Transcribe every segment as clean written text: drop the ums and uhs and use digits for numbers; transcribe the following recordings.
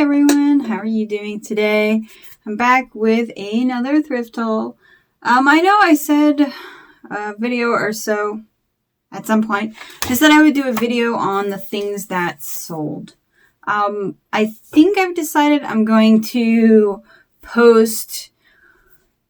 Hi everyone, how are you doing today? I'm back with another thrift haul. I know I said a video or so at some point. I said I would do a video on the things that sold. I think I've decided I'm going to post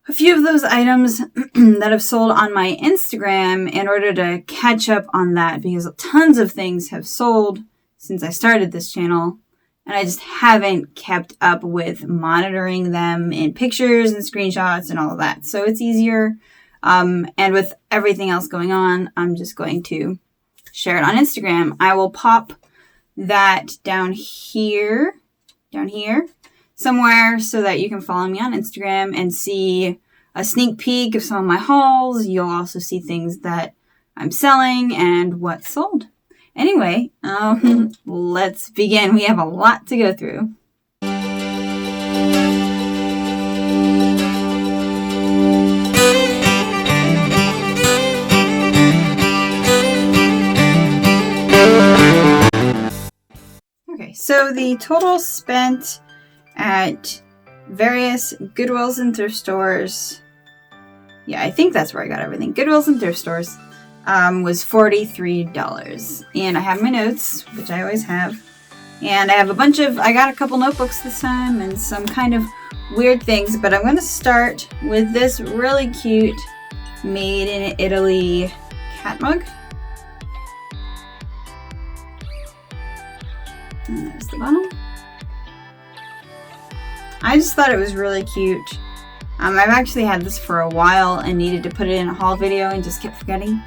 a few of those items that have sold on my Instagram in order to catch up on that, because tons of things have sold since I started this channel, and I just haven't kept up with monitoring them in pictures and screenshots and all of that. So it's easier. And with everything else going on, I'm just going to share it on Instagram. I will pop that down here somewhere so that you can follow me on Instagram and see a sneak peek of some of my hauls. You'll also see things that I'm selling and what sold. Anyway, let's begin. We have a lot to go through. Okay, so the total spent at various Goodwills and thrift stores, yeah, I think that's where I got everything, Goodwills and thrift stores, was $43. And I have my notes, which I always have, and I got a couple notebooks this time and some kind of weird things, but I'm going to start with this really cute made in Italy cat mug. And there's the bottom. I just thought it was really cute. I've actually had this for a while and needed to put it in a haul video and just kept forgetting.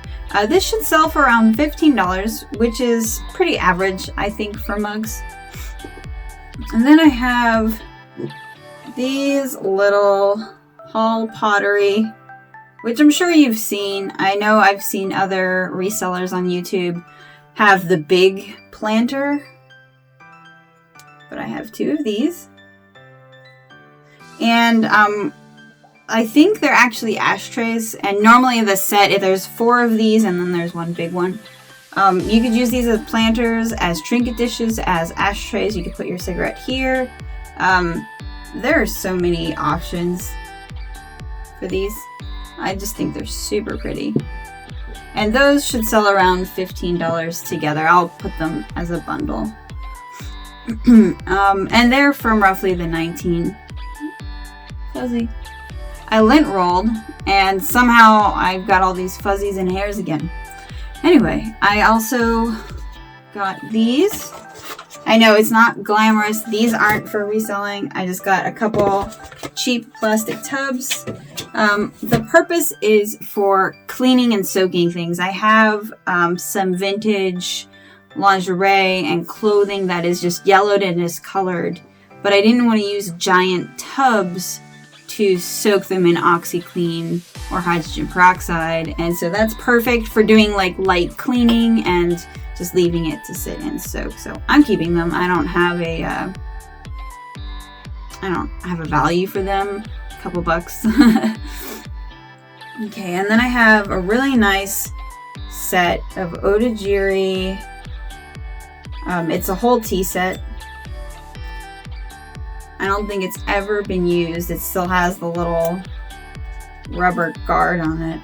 This should sell for around $15, which is pretty average, I think, for mugs. And then I have these little haul pottery, which I'm sure you've seen. I know I've seen other resellers on YouTube have the big planter, but I have two of these. And I think they're actually ashtrays, and normally in the set, there's 4 of these and then there's one big one. You could use these as planters, as trinket dishes, as ashtrays. You could put your cigarette here. There are so many options for these. I just think they're super pretty. And those should sell around $15 together. I'll put them as a bundle. And they're from roughly the 19. Fuzzy. I lint rolled, and somehow I've got all these fuzzies and hairs again. Anyway, I also got these. I know it's not glamorous. These aren't for reselling. I just got a couple cheap plastic tubs. The purpose is for cleaning and soaking things. I have some vintage lingerie and clothing that is just yellowed and discolored, but I didn't want to use giant tubs to soak them in OxyClean or hydrogen peroxide, and so that's perfect for doing like light cleaning and just leaving it to sit and soak. So I'm keeping them. I don't have a value for them, a couple bucks. Okay, and then I have a really nice set of Odagiri. It's a whole tea set. I don't think it's ever been used. It still has the little rubber guard on it.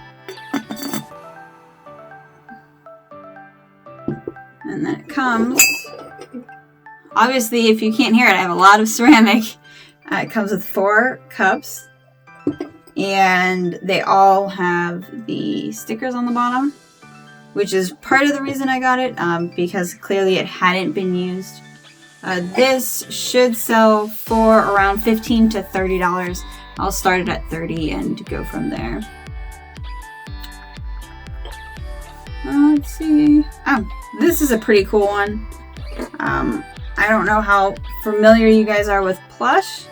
And then it comes, obviously, if you can't hear it, I have a lot of ceramic. It comes with 4 cups, and they all have the stickers on the bottom, which is part of the reason I got it, because clearly it hadn't been used. This should sell for around $15 to $30. I'll start it at $30 and go from there. Let's see. Oh, this is a pretty cool one. I don't know how familiar you guys are with plush,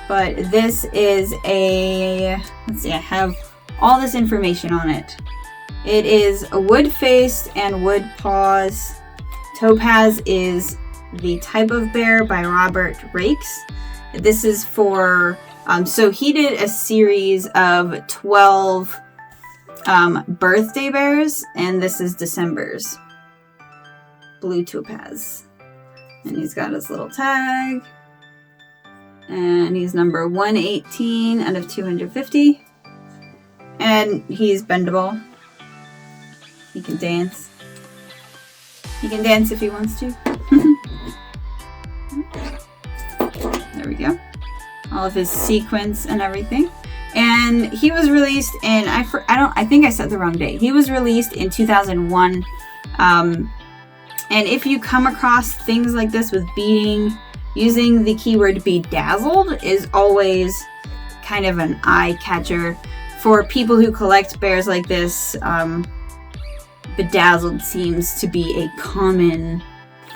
but this is let's see, I have all this information on it. It is a wood face and wood paws. Topaz is the Type of Bear by Robert Rakes. This is for, so he did a series of 12 birthday bears, and this is December's. Blue topaz. And he's got his little tag. And he's number 118 out of 250. And he's bendable. He can dance. He can dance if he wants to. There we go. All of his sequins and everything. And he was released in, I think I said the wrong date. He was released in 2001. And if you come across things like this with beading, using the keyword bedazzled is always kind of an eye catcher. For people who collect bears like this, bedazzled seems to be a common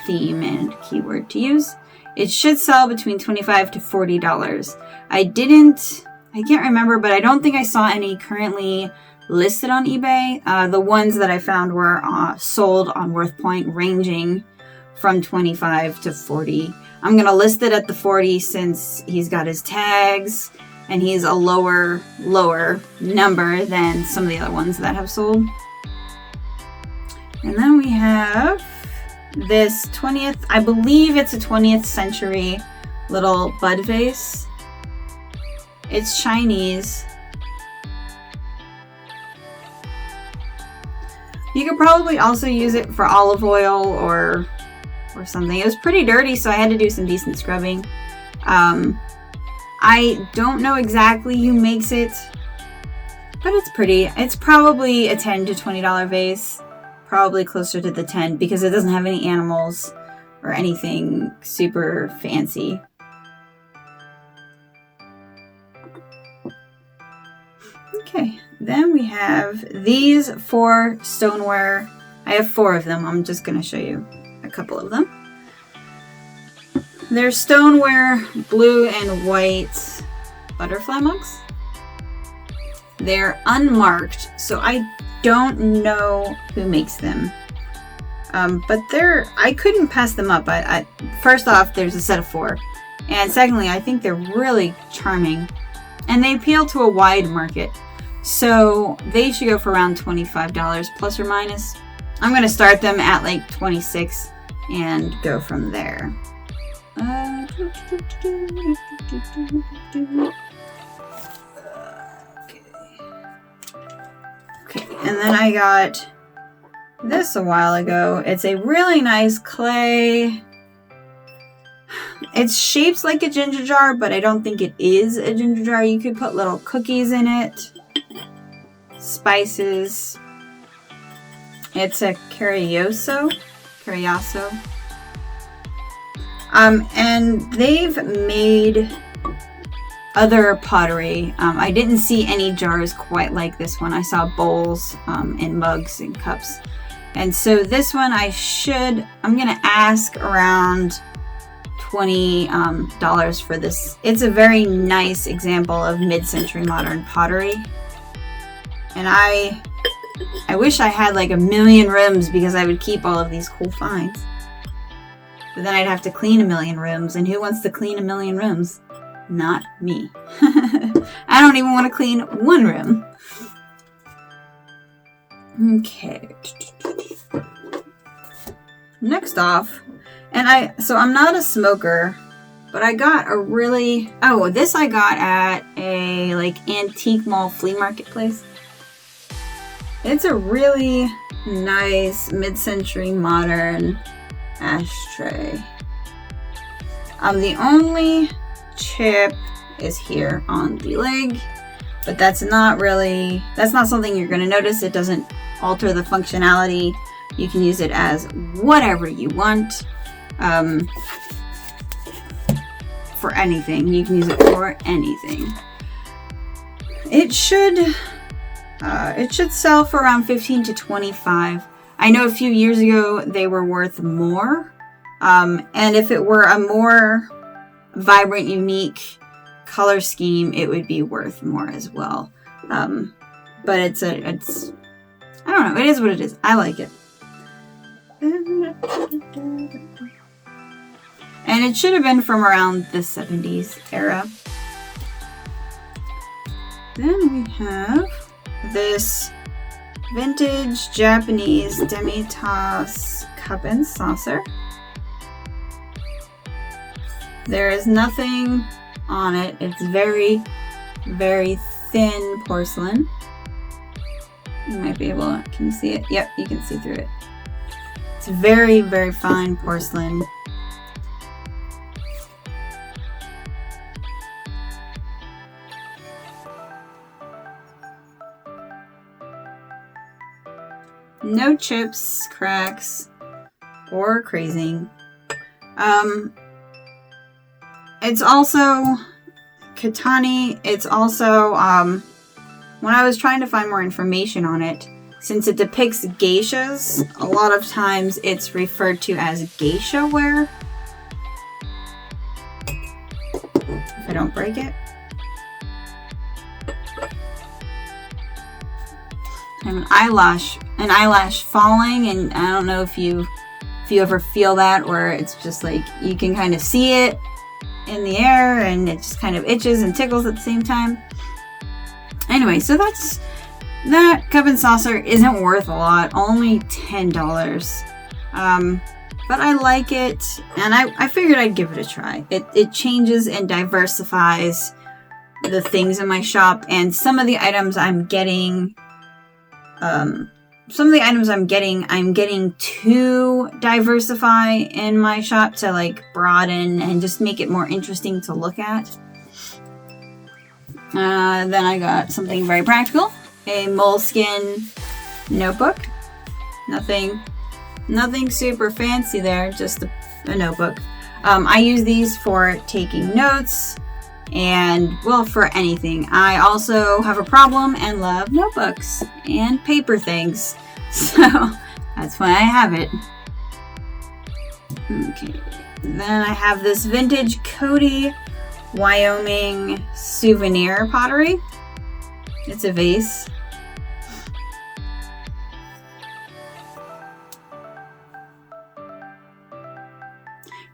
theme and keyword to use. It should sell between $25 to $40. I can't remember, but I don't think I saw any currently listed on eBay. The ones that I found were sold on WorthPoint, ranging from $25 to $40. I'm going to list it at the $40 since he's got his tags and he's a lower number than some of the other ones that have sold. And then we have this 20th, I believe it's a 20th century little bud vase. It's Chinese. You could probably also use it for olive oil or something. It was pretty dirty, so I had to do some decent scrubbing. I don't know exactly who makes it, but it's pretty. It's probably a $10 to $20 vase. Probably closer to the 10 because it doesn't have any animals or anything super fancy. Okay, then we have these 4 stoneware. I have 4 of them. I'm just going to show you a couple of them. They're stoneware blue and white butterfly mugs. They're unmarked, so I don't know who makes them. But I couldn't pass them up. First off, there's a set of 4. And secondly, I think they're really charming. And they appeal to a wide market. So they should go for around $25 plus or minus. I'm going to start them at like $26 and go from there. Okay, and then I got this a while ago. It's a really nice clay. It's shaped like a ginger jar, but I don't think it is a ginger jar. You could put little cookies in it, spices. It's a Carioso. And they've made other pottery. I didn't see any jars quite like this one. I saw bowls and mugs and cups. And so this one I'm going to ask around $20 for this. It's a very nice example of mid-century modern pottery. And I wish I had like 1,000,000 rooms because I would keep all of these cool finds. But then I'd have to clean 1,000,000 rooms, and who wants to clean 1,000,000 rooms? Not me. I don't even want to clean 1 room. Okay. Next off, so I'm not a smoker, but I got this I got at a like antique mall flea market place. It's a really nice mid-century modern ashtray. The only chip is here on the leg, but that's not something you're going to notice. It doesn't alter the functionality. You can use it as whatever you want. For anything. You can use it for anything. It should sell for around $15 to $25. I know a few years ago they were worth more. And if it were a more vibrant, unique color scheme, it would be worth more as well. But it's I don't know, it is what it is. I like it. And it should have been from around the 70s era. Then we have this vintage Japanese demi-tasse cup and saucer. There is nothing on it. It's very, very thin porcelain. You might be able to, can you see it? Yep, you can see through it. It's very, very fine porcelain. No chips, cracks, or crazing. It's also Katani. It's also, when I was trying to find more information on it, since it depicts geishas, a lot of times it's referred to as geisha ware. If I don't break it. I have an eyelash falling, and I don't know if you ever feel that, where it's just like you can kind of see it in the air and it just kind of itches and tickles at the same time. Anyway, so that cup and saucer isn't worth a lot, only $10. But I like it, and I figured I'd give it a try. It changes and diversifies the things in my shop, and some of the items I'm getting I'm getting to diversify in my shop to like broaden and just make it more interesting to look at. Then I got something very practical, a moleskin notebook. Nothing super fancy there, just a notebook. I use these for taking notes and, well, for anything. I also have a problem and love notebooks and paper things, so that's why I have it. Okay, then I have this vintage Cody, Wyoming souvenir pottery. It's a vase.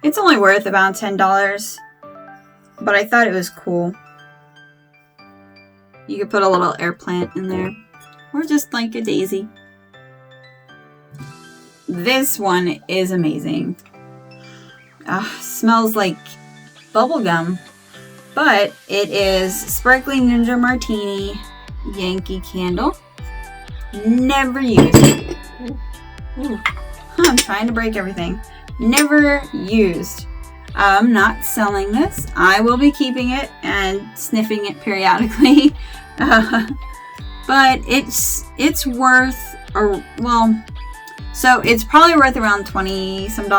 It's only worth about $10. But I thought it was cool. You could put a little air plant in there. Or just like a daisy. This one is amazing. Smells like bubblegum. But it is Sparkling Ninja Martini Yankee Candle. Never used it. Ooh. I'm trying to break everything. Never used. I'm not selling this. I will be keeping it and sniffing it periodically. But it's worth, so it's probably worth around $20 some.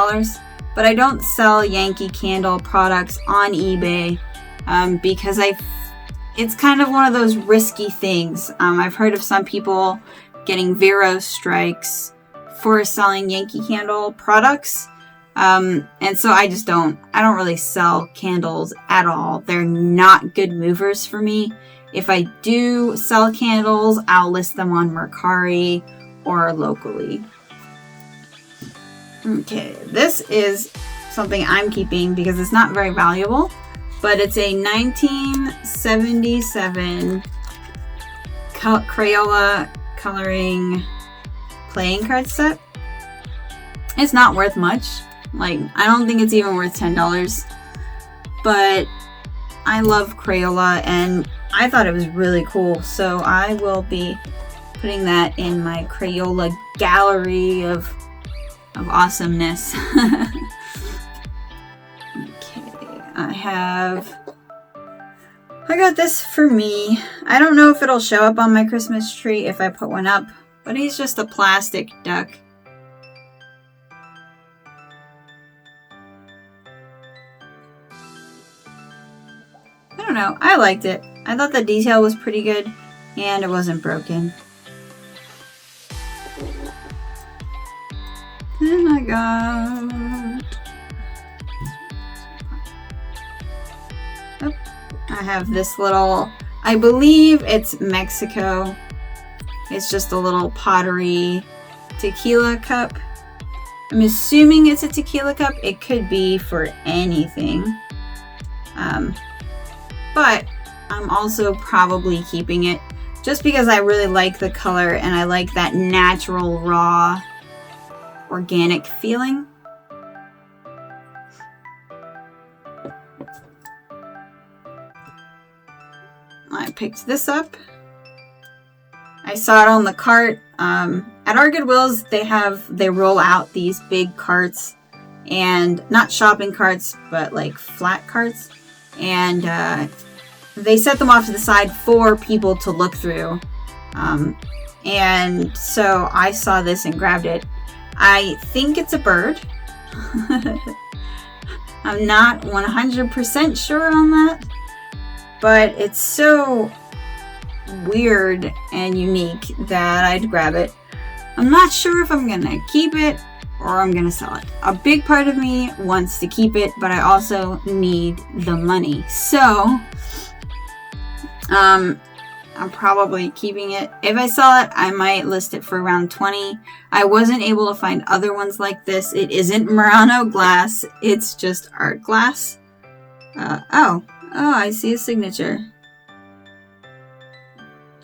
But I don't sell Yankee Candle products on eBay because it's kind of one of those risky things. I've heard of some people getting Vero strikes for selling Yankee Candle products. And so I don't really sell candles at all. They're not good movers for me. If I do sell candles, I'll list them on Mercari or locally. Okay, this is something I'm keeping because it's not very valuable, but it's a 1977 Crayola coloring playing card set. It's not worth much. Like, I don't think it's even worth $10, but I love Crayola and I thought it was really cool, so I will be putting that in my Crayola gallery of awesomeness. Okay, I got this for me. I don't know if it'll show up on my Christmas tree if I put one up, but he's just a plastic duck. I don't know. I liked it. I thought the detail was pretty good and it wasn't broken. Then I have this little, I believe it's Mexico. It's just a little pottery tequila cup. I'm assuming it's a tequila cup. It could be for anything. But I'm also probably keeping it just because I really like the color and I like that natural, raw, organic feeling. picked this up. I saw it on the cart. At our Goodwills, they roll out these big carts, and not shopping carts, but like flat carts. And they set them off to the side for people to look through. And so I saw this and grabbed it. I think it's a bird. I'm not 100% sure on that, but it's so weird and unique that I'd grab it. I'm not sure if I'm gonna keep it or I'm gonna sell it. A big part of me wants to keep it, but I also need the money. So, I'm probably keeping it. If I sell it, I might list it for around 20. I wasn't able to find other ones like this. It isn't Murano glass. It's just art glass. Oh, I see a signature.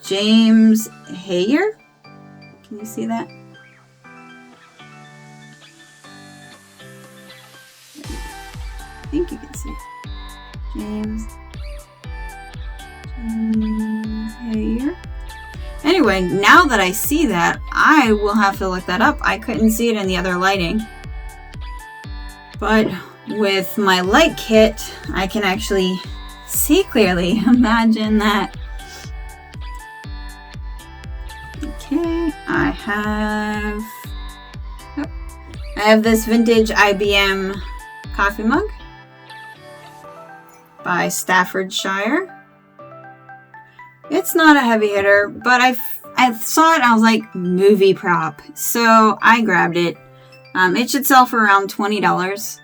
James Hayer? Can you see that? I think you can see it. James Hayer. Anyway, now that I see that, I will have to look that up. I couldn't see it in the other lighting. But with my light kit, I can actually see clearly. Imagine that. Okay, I have this vintage IBM coffee mug by Staffordshire. It's not a heavy hitter, but I saw it and I was like, movie prop. So I grabbed it. It should sell for around $20.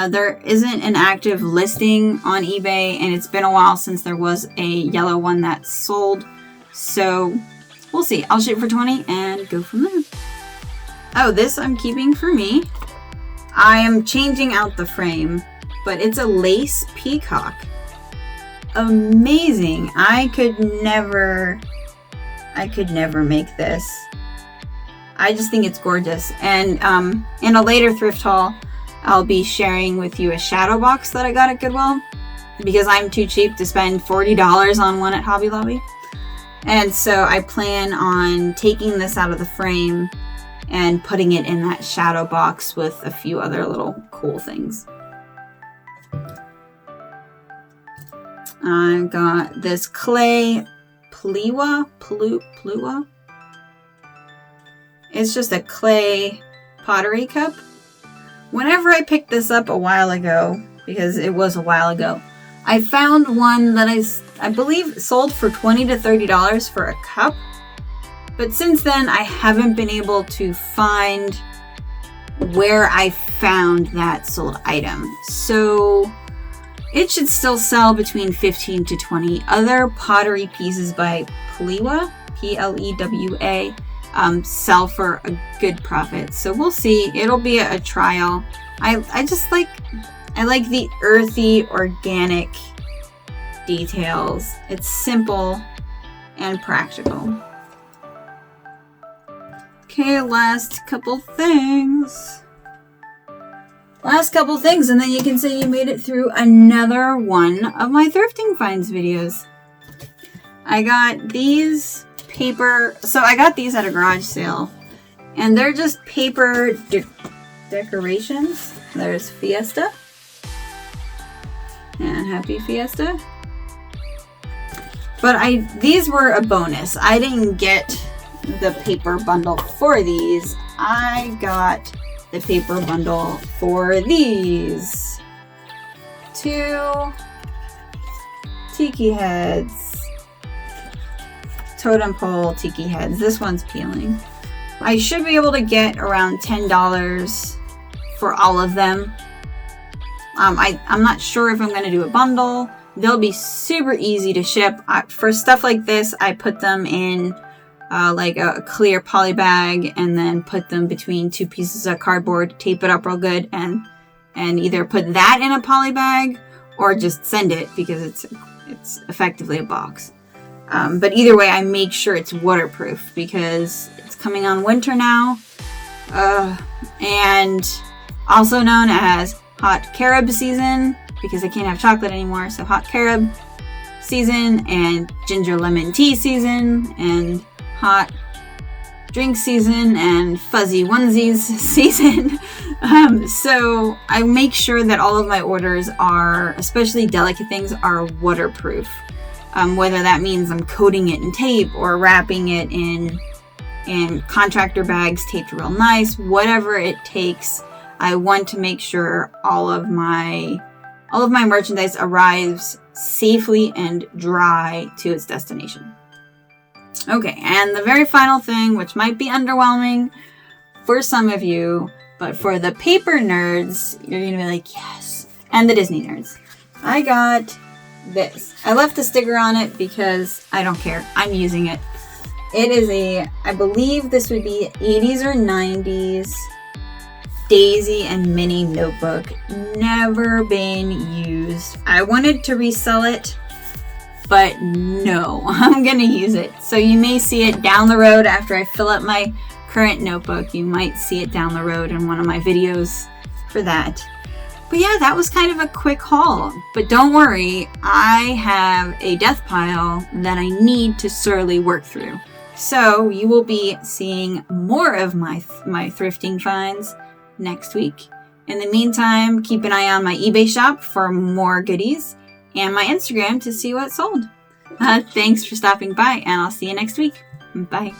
There isn't an active listing on eBay, and it's been a while since there was a yellow one that sold. So we'll see. I'll shoot for 20 and go from there. Oh, this I'm keeping for me. I am changing out the frame, but it's a lace peacock. Amazing. I could never make this. I just think it's gorgeous. And in a later thrift haul, I'll be sharing with you a shadow box that I got at Goodwill, because I'm too cheap to spend $40 on one at Hobby Lobby. And so I plan on taking this out of the frame and putting it in that shadow box with a few other little cool things. I got this clay Plewa. It's just a clay pottery cup. Whenever I picked this up a while ago, because it was a while ago, I found one that I believe sold for $20 to $30 for a cup. But since then, I haven't been able to find where I found that sold item. So it should still sell between 15 to 20. Other pottery pieces by Plewa, P-L-E-W-A, sell for a good profit. So we'll see. It'll be a trial. I like the earthy, organic details. It's simple and practical. Okay, last couple things, and then you can say you made it through another one of my thrifting finds videos. I got these paper, so I got these at a garage sale, and they're just paper decorations. There's Fiesta, and happy Fiesta. But these were a bonus. I didn't get the paper bundle for these. I got the paper bundle for these. 2 tiki heads. Totem pole tiki heads. This one's peeling. I should be able to get around $10 for all of them. I'm not sure if I'm going to do a bundle. They'll be super easy to ship. For stuff like this, I put them in like a clear poly bag, and then put them between 2 pieces of cardboard, tape it up real good, and either put that in a poly bag or just send it, because it's effectively a box. But either way, I make sure it's waterproof, because it's coming on winter now, and also known as hot carob season, because I can't have chocolate anymore. So hot carob, season, and ginger lemon tea season, and hot drink season, and fuzzy onesies season. So I make sure that all of my orders are, especially delicate things, are waterproof. Whether that means I'm coating it in tape or wrapping it in contractor bags taped real nice, whatever it takes, I want to make sure all of my merchandise arrives safely and dry to its destination. Okay, and the very final thing, which might be underwhelming for some of you, but for the paper nerds, you're going to be like, yes. And the Disney nerds. I got this. I left the sticker on it because I don't care. I'm using it. It is I believe this would be 80s or 90s Daisy and Minnie notebook. Never been used. I wanted to resell it, but no, I'm gonna use it. So you may see it down the road after I fill up my current notebook. You might see it down the road in one of my videos for that. But yeah, that was kind of a quick haul. But don't worry, I have a death pile that I need to sorely work through. So you will be seeing more of my thrifting finds next week. In the meantime, keep an eye on my eBay shop for more goodies and my Instagram to see what's sold. Thanks for stopping by, and I'll see you next week. Bye.